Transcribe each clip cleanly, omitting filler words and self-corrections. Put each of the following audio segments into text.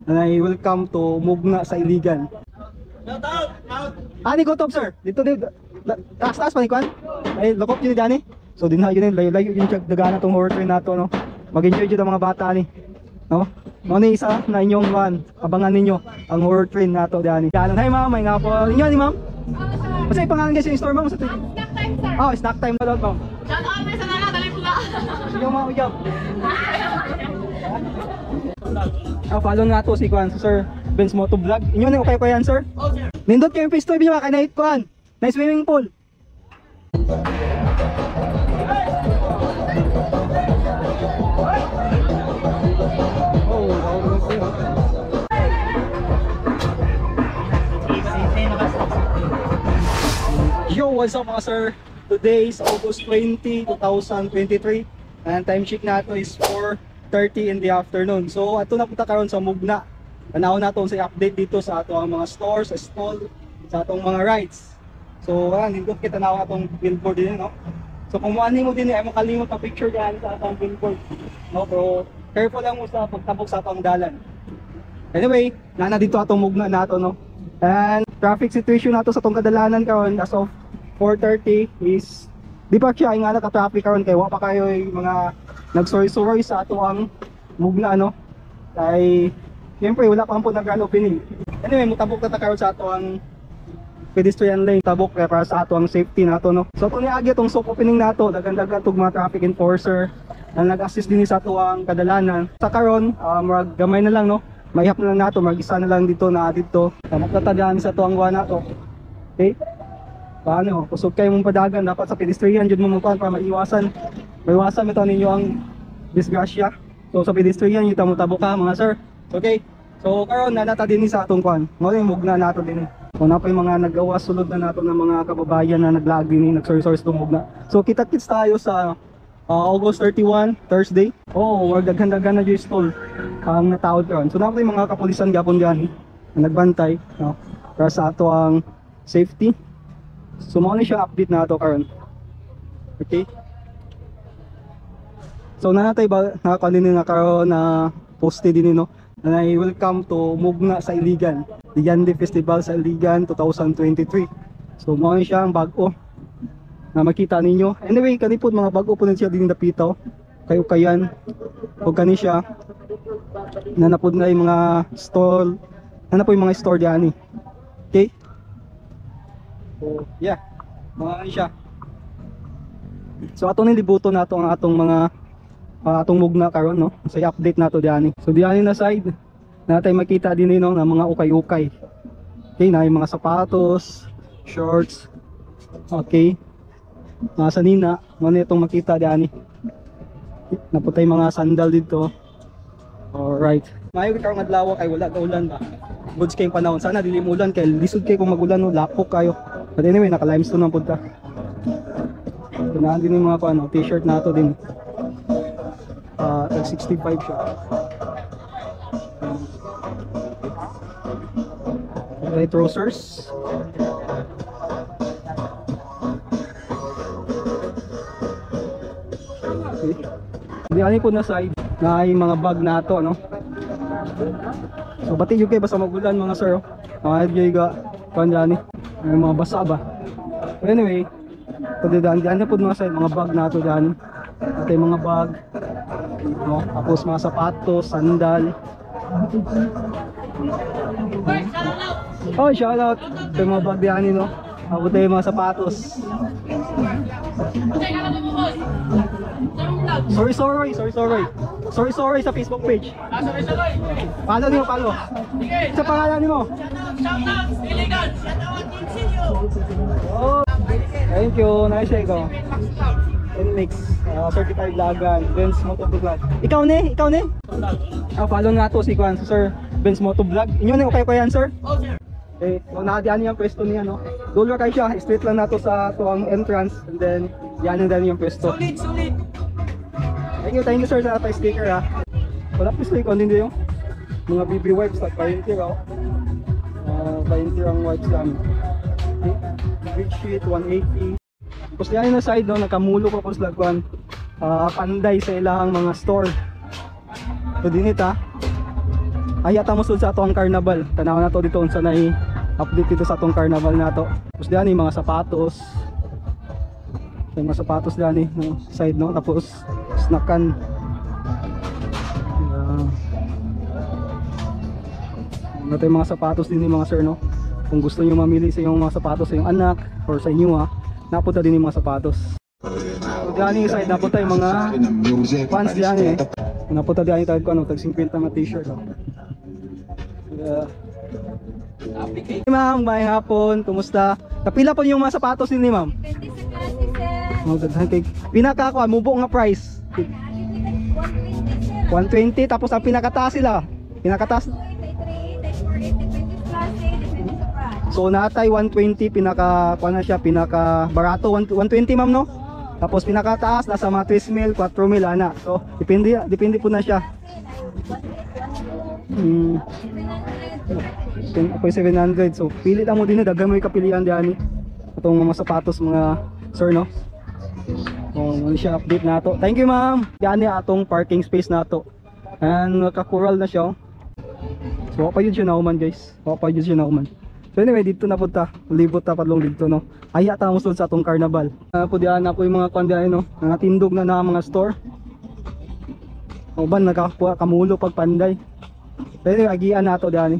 And I welcome to Mugna sa Iligan. Ani ko top sir. Dito taas pa ni kwan. Ay lokop yun dani. So dinha yun layo-layo yun check dagana tong horror train nato no. Mag-enjoy jud ang mga bata ni. No? Mo ni isa na inyong van. Abangan ninyo ang horror train nato dani. Dalan hay ma'am, may nga po. Inyo ni ma'am. Kasi pangalan kasi yung store ma'am sa snack time sir. Oh, snack time na daw ma'am. Shout out sa nana dali pula. Sige ma'am, iyap. Follow nga to si Kwan, Sir Benz Moto Vlog. Inyo na okay ko yan, sir? Oh, sir. Nindot kayo yung pistoy niyo kay night Kwan. Na swimming pool. Yo, what's up mga sir? Today is August 20, 2023. And time check nato is 4:30 in the afternoon. So ato na punta karon sa Mugna. Tanaw nato sa update dito sa ato ang mga stores, stall, sa atong mga rides. So nindot kita nawa atong billboard din no. So kung mo mo din ay mo kalimot pa picture diyan sa atong billboard. No, pero careful lang mo sa pagtabok sa atong dalan. Anyway, nana dito atong Mugna nato no. And traffic situation nato sa atong kadalanan karon as of 4:30 is di pa siya nga naka-traffic karon kay wa pa kayo mga nagsoy-soy sa ato ang Mugna ano. Ay siyempre wala pa po nag-grand opening. Anyway, mutabok na karon sa ato ang pedestrian lane, tabok kaya para sa ato ang safety nato no. So kung niagi itong soft opening nato, dagan-dagan tug mga traffic enforcer na nag-assist din sa ato ang kadalanan. Sa karon, gamay na lang no. Mahihap na lang nato, mag-isa na lang dito na dito. Magtatadaan sa ato ang wa nato. Okay? Paano? Kusog kayo mong padagan, dapat sa pedestrian jud mo mong para maiwasan. Maiwasan ito ninyo ang disgrasya. So sa pedestrian yung tamo-tabo ka mga sir. Okay? So karon na nata din sa atong kwan. Mo yung Mugna nato din. Kung na pa yung mga nagawa sulod na nato ng mga kababayan na naglagi ni nag-source tong Mugna. So kita-kits tayo sa August 31, Thursday. Oh, wag daghan-daghan na yung stall ang nataod karon. So na pa yung mga kapulisan gapon diyan na nagbantay, no? Para sa ato ang safety. So mao ni siya update na ato karon. Okay? So nanatay ba nakakanini nga karon na poste din no. And I welcome to Mugna sa Iligan. The Yandi Festival sa Iligan 2023. So mao ni siya ang bag-o na makita ninyo. Anyway, kanipod mga bag-o po siya din dapitaw. Kayo kayan. Og kani siya na napod na yung mga stall. Na po yung mga store diyan ni. Okay? So, yeah, mga siya. So atong nilibuto nato ang atong mga atong Mugna karon no. So i-update nato diani. So diani na side natay makita din no ng mga ukay-ukay. Okay, na yung mga sapatos, shorts. Okay. Nasa nina, mo itong makita diani. Naputay mga sandal dito. Alright. Mayo karon adlaw kay wala ka ulan ba. Goods kay panahon. Sana dili mo ulan kay lisod kay kung magulan no, lapok kayo. But anyway, naka-limestone ang punta. Tunahan din yung mga ano, t-shirt na ito din. Tag 65 siya. Okay, trousers. Okay. Hindi ani po na side na yung mga bag na ito, no? So, bati yung kayo basta magulan mga sir. Mga ga kanya ni. May mga basa ba? But anyway, daan na po mga side, mga bag na ito dyan. At yung mga bag, no? Tapos mga sapatos, sandal. Oh, shout out! Ito yung mga bag dyan, no? Tapos yung mga sapatos. Sorry sa Facebook page. Follow niyo, follow. Sa pangalan niyo mo? Shout out, Iligan. Shout out, Insinyo. Oh, thank you. Nice ego. Nmix, certified lagan, Benz Moto Vlog. Ikaw ni? Follow nga to si Kwan, Sir Benz Moto Vlog. Inyo na okay ko yan, sir? Oh, sir. Okay, so nakadiyan yung pwesto niya, no? Dollar kayo siya, straight lang nato sa tuwang entrance, and then yan yung pwesto. Solid. Thank you sir sa sticker ha. Wala pa sticker, hindi yung mga BB wipes like Pioneer oh. Pioneer ang wipes namin. Okay. Big sheet 180. Tapos yan na side no, nakamulo pa po sa lagwan. Panday sa ilang mga store. So dinit ha. Ay ata mo sud sa atong carnival. Tanaw na to dito unsa na update dito sa atong carnival nato. Tapos diyan mga sapatos. Yung mga sapatos diyan no side no tapos snackan. Ito yung mga sapatos din mga sir no. Kung gusto niyo mamili sa yung mga sapatos sa yung anak or sa inyo napunta din yung mga sapatos. So diyan yung side napunta yung mga pants diyan napunta diyan tayo ko ano tag 50 nga t-shirt. Hey ma'am, may hapon, kumusta? Kapila po yung mga sapatos ni ma'am? Depende sa klase, sir. Pinaka ako, mubo nga price. 120, sir. 120 tapos ang pinakataas sila. Pinakataas. 3, 4, depende sa klase, depende sa brand. So natay 120 pinaka kuan na siya, pinaka barato 120 ma'am no? Tapos pinakataas nasa mga 3 mil, 4 mil ana. So depende po na siya. Ako 700. So pili lang mo din na daghan mo yung kapilian diyan itong mga sapatos mga sir no. Ano siya update nato. Thank you ma'am. Diyan atong parking space nato. And nakakural na siya. So pa yun siya nauman guys. Pa yun siya nauman. So anyway dito na punta. Libot ta padlong dito no. Ay ata mo sa atong carnival. Po diyan na po yung mga kandiyan no. Mga tindog na mga store. Uban nakakuha kamulo pag panday. Pero agian nato diyan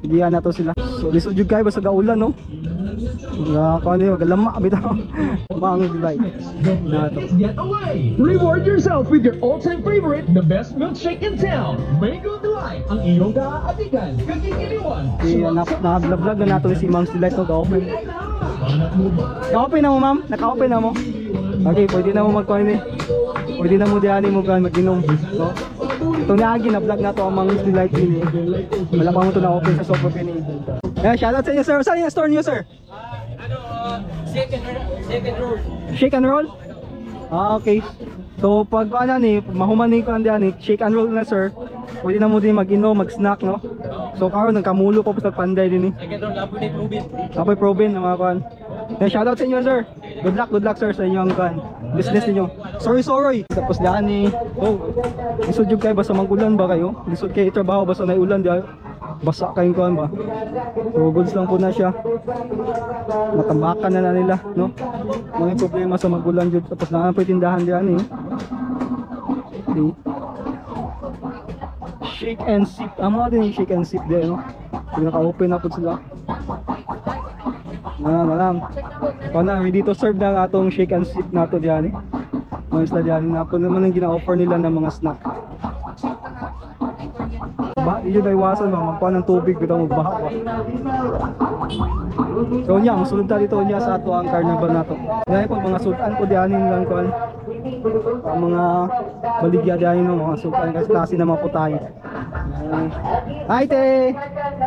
agian nato sila. So lisod jud kay basta gaulan no. Kani magalama bitaw. Mga gulay. Nato. Get away! Reward yourself with your all-time favorite, the best milkshake in town. Mango Delight, ang iyong kaaatikan. Kagigiliwan. Na-vlog na nato si Ma'am Delight no ga-open. Naka-open na mo ma'am? Naka-open na mo? Okay, pwede na mo mag-coin Pwede na mo diyan mo mag-inom. No? Ito niagi na vlog na to ang Ma'am Delight din wala pa mo ito na-open sa sofa pini. Shoutout sa inyo sir. Saan yung store niyo sir? Second row. Shake and roll? Okay. So pag ano mahumanin ko nandiyan shake and roll na sir. Pwede na mo din mag-inom, mag-snack no. So karon nagkamulo pa sa panday din Second row, lapo ni Rubin. Apoy Proben na mga kan. Shoutout sa inyo sir. Good luck sir sa inyong kan. Business niyo. Sorry. Tapos daan lisod jud kay basta magulan ba kayo? Lisod kay trabaho basta nay ulan di basa kayong kan ba. So goods lang po na siya. Matambakan na nila no. May problema sa magulan jud tapos na po tindahan diyan Okay. Shake and sip. Amo din yung shake and sip diyan no. Naka-open na po sila. Malam. Kana ready to serve na atong shake and sip nato diyan Mga isla diyan na po naman ang gina-offer nila ng mga snack. Ba, iyo na iwasan magpakuha ng tubig bitaw magbaha pa. So nya, musulod ta dito nya sa ato ang carnival nato. Dahil po mga sultan po diyan lang kon. Ang mga baligya diyan no, mga sultan kasi klase na mga putay. Hi te.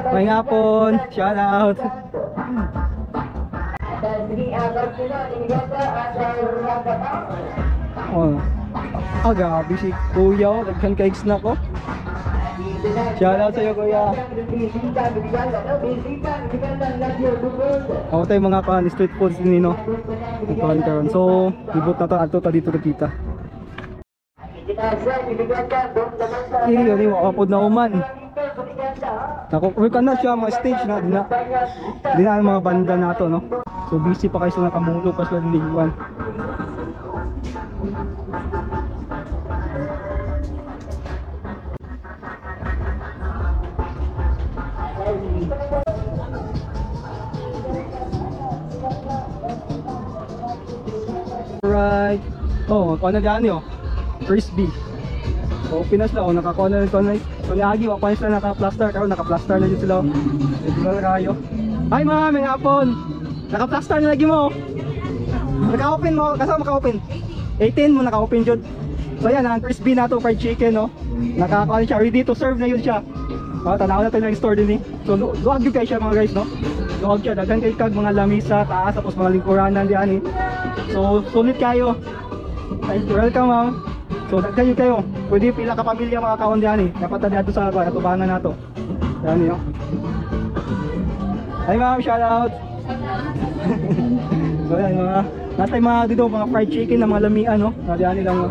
May hapon. Shout out. Oh. Gabi si Kuya, nagkan kay snack ko. Shoutout sa'yo kuya. Ako tayo mga street foods din no. Karon. So, ibot na to ato ta dito kita. Yun wakapod na uman. Nakukuha na siya mga stage na di na ang mga banda nato no. So busy pa kayo sa nakamulo pa sila lingwan. Alright. Oh, ano dyan yun? Frisbee. So Pinas lang, nakakuha na ito na. So niagi, wapay sila naka-plaster. Kaya naka-plaster na dyan sila. Ito na kayo. Hi ma'am, may hapon. Naka-plaster na lagi mo. Naka-open mo, kasama maka-open. 18 mo naka-open dyan. So yan, ang crispy na ito, fried chicken no. Nakakuha siya, ready to serve na yun siya. Tanaw na tayo ng store din So luwag yun kayo siya mga guys no. Luwag siya, daghan kayo kag mga lamisa, taas, tapos mga lingkuranan diyan So sulit kayo. Welcome ma'am. So daghan kayo. Pwede pila ka pamilya mga kaon diyan Dapat na dito sa atubangan nato. Yan yun. Hi ma'am, shout out. So yan nasa mga dito mga fried chicken na mga lamian no. Diyan lang.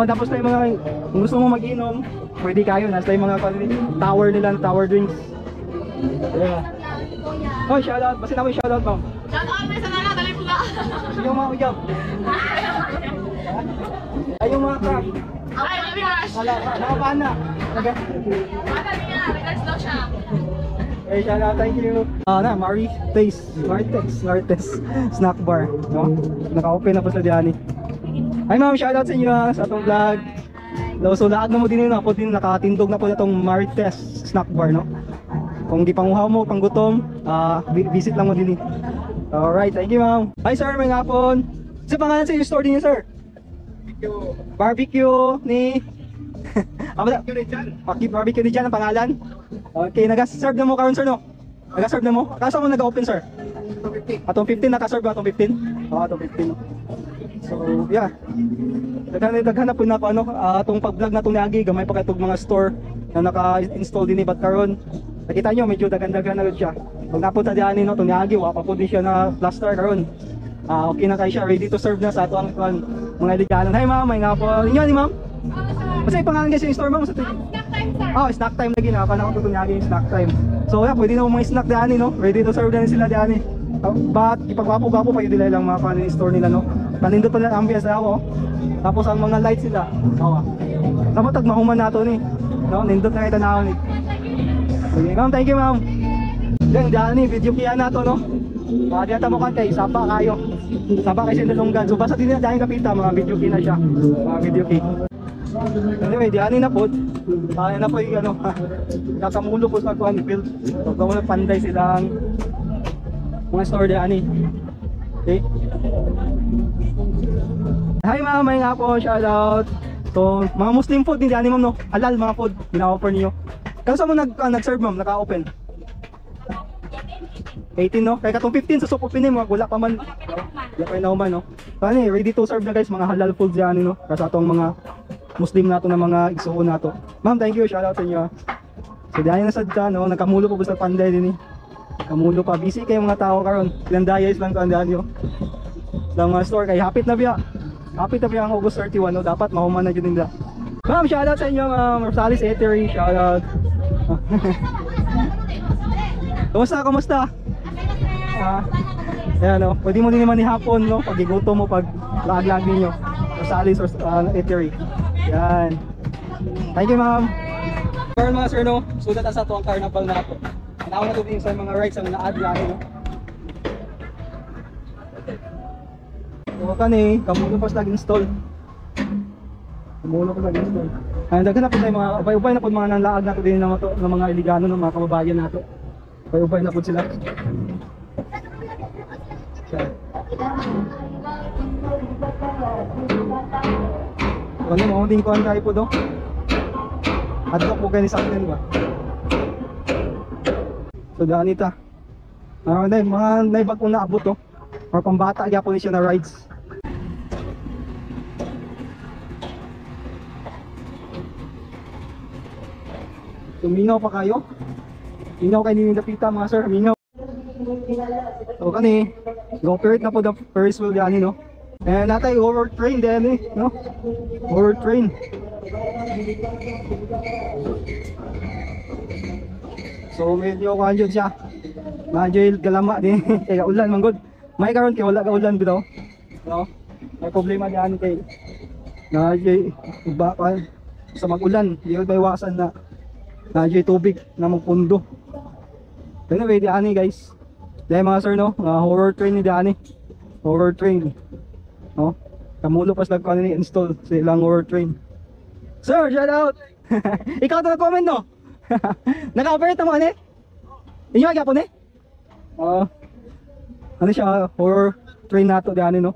Tapos tayo mga kung gusto mo mag-inom, pwede kayo. Nasa yung mga tower nila, tower drinks. Yeah. Oh, shoutout. Basta naman yung shoutout, ma'am. Shout out may sana dali pula. Sige mga uyab. Ay, yung mga crab. Ay, baby rush. Wala, nakapaan na. Okay. Bata niya, regards daw siya. Hey, shoutout, thank you. Martes snack bar, no? Naka-open na po sa diyan. Hi ma'am, shoutout sa inyo sa atong vlog. So lahat na mo din na po din nakatindog na po itong Martes snack bar, no? Kung di panguhaw mo, panggutom, visit lang mo din. Alright, thank you ma'am. Hi sir, may ngapon. Sa pangalan sa iyo store din niyo sir? Barbecue ni Barbecue ni Jan ang pangalan. Okay, nag-serve na mo karon sir, no? Nag-serve na mo? Kaso mo nag-open sir? Atong 15 naka-serve ba atong 15? Oo, atong 15. No? So, yeah. Daghan na po na ako atong pag-vlog na itong niagi, gamay pa katong mga store na naka-install din but karon. Nakita nyo, medyo daghan-daghan na rin siya. Pag napunta diyan no, itong niagi, wapa po din siya na plaster karon. Okay na kayo siya, ready to serve na sa ato ang mga iliganan. Hi ma'am, may nga po. Inyo ni ma'am? Kasi pangalan guys yung store ma'am sa Snack time, sir. oh, snack time lagi na. Panahon ko tunyagi yung snack time. So yeah, pwede na mga snack diyan no. Ready to serve na sila diyan. But ipagwapo-gwapo pa yun lang mga panin store nila no. Panindot pa na ambience na ako. Tapos ang mga lights nila. Oo. Namatag mahuman nato ni. No, nindot na kita na ni. Okay, ma'am, thank you ma'am. Diyan ni video kiya na to no. Diyan ta mo kan kay sapa kayo. Sapa kay Sindalonggan. So basta din na diyan kapita mga video kiya na siya. Mga video kiya. Anyway, di ani na po. Ano na po yung ano, nakamulo po sa kuan build. So, kung panday silang mga store di ani. Okay. Hi ma'am, may nga po, shout out. So, mga Muslim food din di ani ma'am no. Halal mga food gina-offer niyo. Kano sa mo nag-serve ma'am, naka-open? 18 no? Kaya katong 15 sa supopin mo, wala pa man. Wala pa inahuman no. So, ano, ready to serve na guys, mga halal foods di ani no. Kasi atong mga Muslim nato na mga igsuon nato. Ma'am, thank you. Shout out sa inyo. So diyan na sad ka no, nakamulo po sa panday din eh. Kamulo pa busy kay mga tao karon. Ilang days lang tandaan niyo. Lang mga store kay hapit na biya. Hapit na biya ang August 31 no, dapat mahuman na jud nila. Ma'am, shout out sa inyo, Rosales Eatery. Shout out. Kumusta? Ayan no, pwede mo din naman ihapon no, pag igutom mo, pag lag-lag ninyo. Rosales Eatery. Yan. Thank you ma'am. Karon mga sir no, sudat sa ato ang carnival na ato. Nauna na to din sa mga rides ang na-add lang no. So kani, kamulo pa lag install. Kamulo pa lag install. Ay daghan na po tayo mga ubay-ubay na po mga nanlaag nato din ng mga Iligano no, mga kababayan nato. Ubay-ubay na po sila. Ano mo din kuan kay po do? Adto po gani sa akin ba? So ganita. Dai mga naibag ko na abot to. Or pambata gyapon ni siya na rides. Tuminaw pa kayo? Minaw kay ni dapita mga sir, minaw. So kani, go-operate na po the Ferris wheel yani no. Eh natay horror train din eh, no? Horror train. So medyo kanjud siya. Medyo galama din kay ulan man gud. May karon kay wala ka ulan bitaw. No? May problema diyan kay medyo iba pa sa mag-ulan, di ba iwasan na medyo tubig na magpundo. Anyway, diani guys. Dahil mga sir no, horror train ni diani. Horror train. No? Kamulo pas nagkuha ni install sa ilang horror train. Sir, shout out! Ikaw ito na-comment no? Naka-operate mo ano eh? Inyo agapon eh? Ano siya, horror train nato diyan no?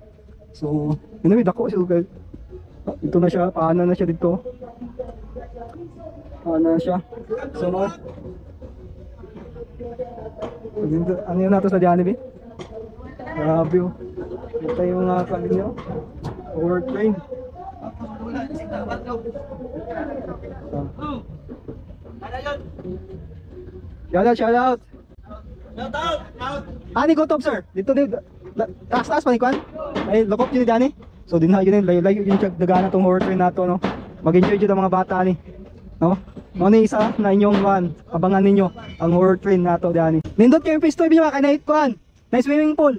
So, anyway, dako siya. Ito na siya, paano na siya dito? Paano na siya? So, ano yun nato sa diyan eh? Grabe oh. Ito yung mga kanin nyo. Horror train. Shout out. Ani ko top sir. Dito taas pa ni kwan. Ay lokop yun dani. So din ha yun layo-layo yung dagana tong horror train nato no. Mag-enjoy jud ang mga bata ni. No? Ano isa na inyong kuan, abangan ninyo ang horror train nato diani. Nindot kayo pisto biyo kay night kuan. Nice swimming pool.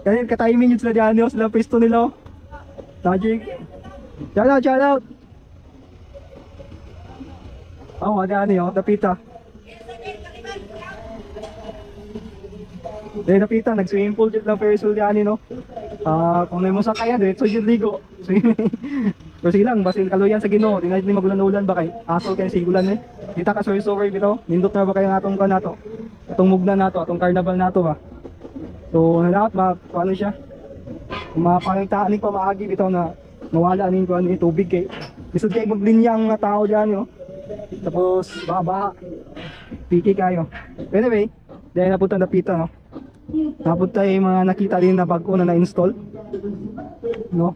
Kaya ka-timing yun sila diani sila pisto nila. Magic. Shout out. Oh, diani dapita. Dahil napita, nag-swimming pool dyan lang Ferris wheel diyan, no? Kung may mo sa kaya, diretso dyan ligo. Pero sige lang, basin kaluyan sa Ginoo. Di na din magulan-ulan ba kay asol kayo sigulan eh. Kita ka sorry bitaw. Nindot na ba kayo ng atong kan nato? Atong mugna nato, atong carnival nato ba? So, lahat ano siya? Mapangitahan ni pamaagi bitaw na mawala ning kuan ni tubig kay. Bisod kay maglinya ang mga tao diyan, no? Tapos baha. Piki kayo. Anyway, dahil napunta na pita, no? Napunta yung mga nakita din na bago na na-install, no?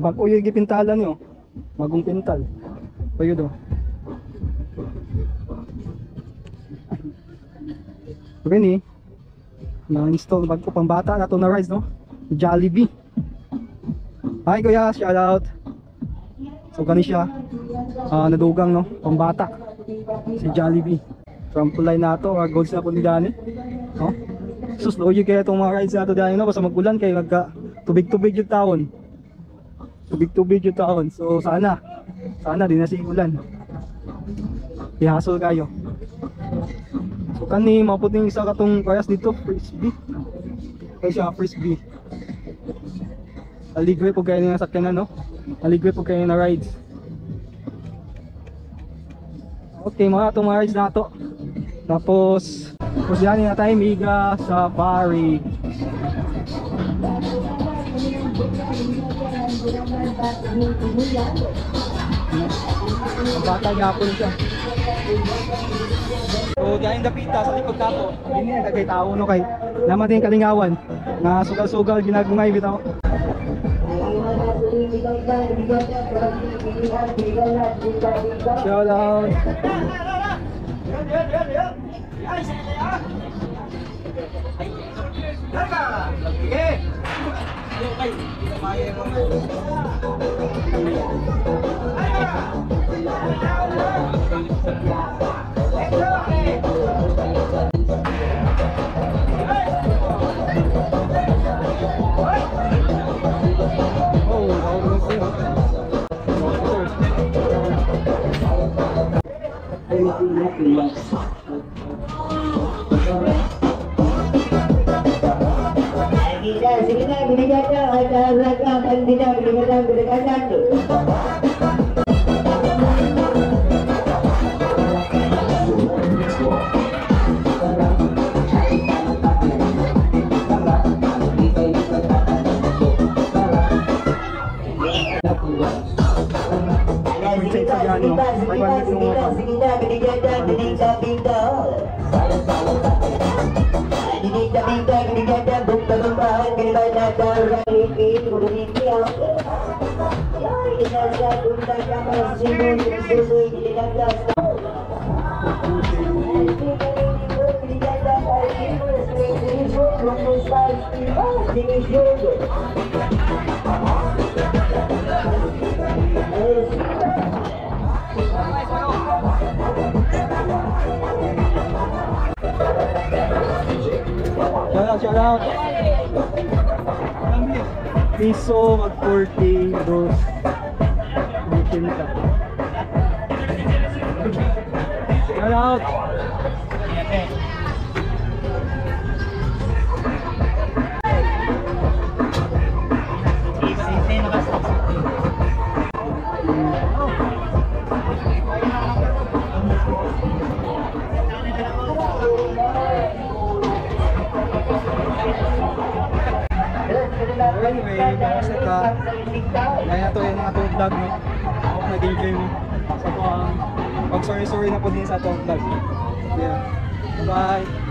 Bago yung gipintalan nyo. Bagong pintal. Payo do. Okay ni. Na-install bago pang bata na to na rides, no? Jollibee. Hi kuya, shout out. So kani siya nadugang, no, pambata si Jollibee. Trampoline nato or goals na po ni Dani, no? Suslo yung kaya itong mga rides nato Dani, no? Basta magulan kayo magka tubig-tubig yung taon. Tubig-tubig yung taon. So sana di na sigulan. Ihasol kayo. So kani maputing isa katong kayas dito, frisbee. Kaya siya frisbee. Aligwe po kayo na sakyanan, no? Aligwe po kayo na rides. Okay, mga itong mga rides na ito. Tapos yan na tayo, Miga Safari. Ang bata gapon siya. So dahil dapita sa likod nato, hindi na kay tao, no, kay naman din kalingawan na sugal-sugal ginagungay bitaw. Shout out. Sige na, binigyan niya. At binigyan Shout out. Piso mag 40 dos. Shout out. Anyway, kamusta ka? Kaya to yung atong vlog, no? Ako nag-enjoy mo sa pag sorry na po din sa atong vlog. Yeah. Bye!